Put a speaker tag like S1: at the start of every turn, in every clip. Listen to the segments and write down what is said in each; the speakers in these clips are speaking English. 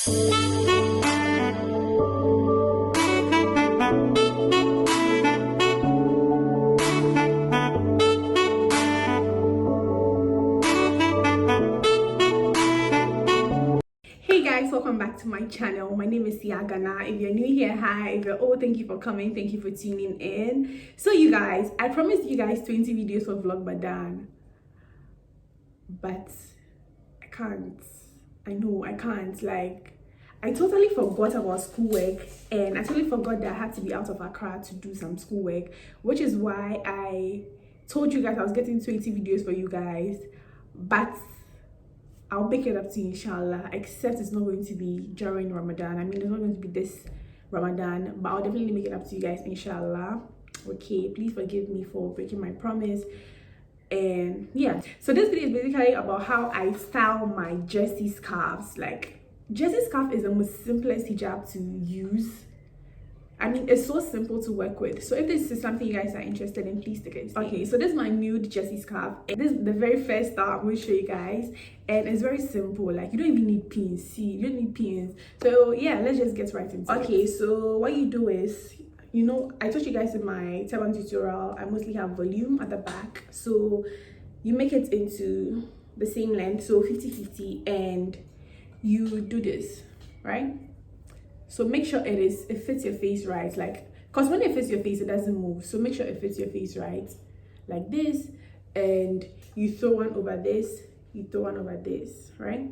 S1: Hey guys, welcome back to my channel. My name is Yagsss. If you're new here, hi. If you're old, thank you for coming. Thank you for tuning in. So you guys, I promised you guys 20 videos for vlog Ramadan, but I can't. I know I can't. Like, I totally forgot about schoolwork, and I totally forgot that I had to be out of Accra to do some schoolwork, which is why I told you guys I was getting 20 videos for you guys, but I'll make it up to you, inshallah, except it's not going to be during Ramadan. I mean, it's not going to be this Ramadan, but I'll definitely make it up to you guys, inshallah. Okay, please forgive me for breaking my promise. And yeah, so this video is basically about how I style my jersey scarves. Like, jersey scarf is the most simplest hijab to use. I mean, it's so simple to work with. So if this is something you guys are interested in, please take it. Okay, so this is my nude jersey scarf. This is the very first style I'm going to show you guys. And it's very simple. Like, you don't even need pins. See, you don't need pins. So yeah, let's just get right into it. Okay, so what you do is, you know, I taught you guys in my turban tutorial, I mostly have volume at the back. So you make it into the same length, so 50-50, and you do this, right? So make sure it fits your face right, like, because when it fits your face, it doesn't move. So make sure it fits your face right, like this, and you throw one over this, you throw one over this, right?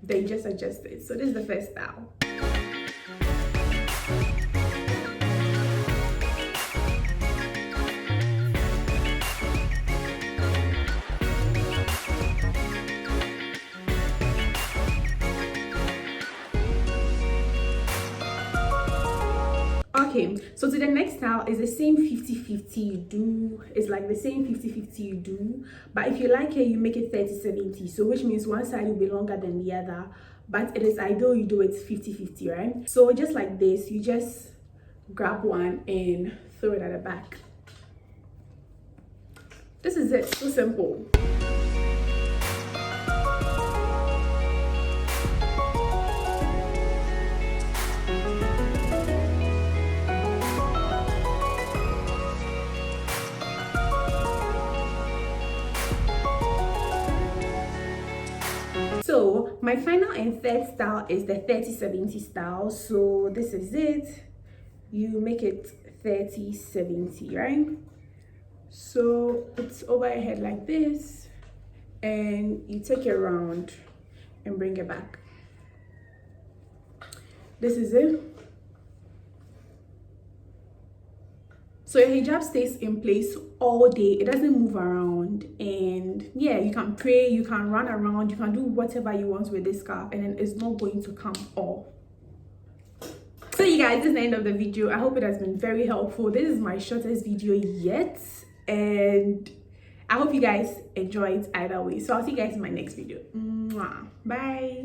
S1: Then just adjust it. So this is the first style. Okay, so to the next style is the same 50-50 you do. It's like the same 50-50 you do, but if you like it, you make it 30-70. So which means one side will be longer than the other, but it is ideal you do it 50-50, right? So just like this, you just grab one and throw it at the back. This is it, so simple. So my final and third style is the 30-70 style. So this is it. You make it 30-70, right? So it's over your head like this, and you take it around and bring it back. This is it. So your hijab stays in place all day. It doesn't move around. And yeah, you can pray, you can run around, you can do whatever you want with this scarf, and then it's not going to come off. So you guys, this is the end of the video. I hope it has been very helpful. This is my shortest video yet, and I hope you guys enjoyed either way. So I'll see you guys in my next video. Mwah. Bye.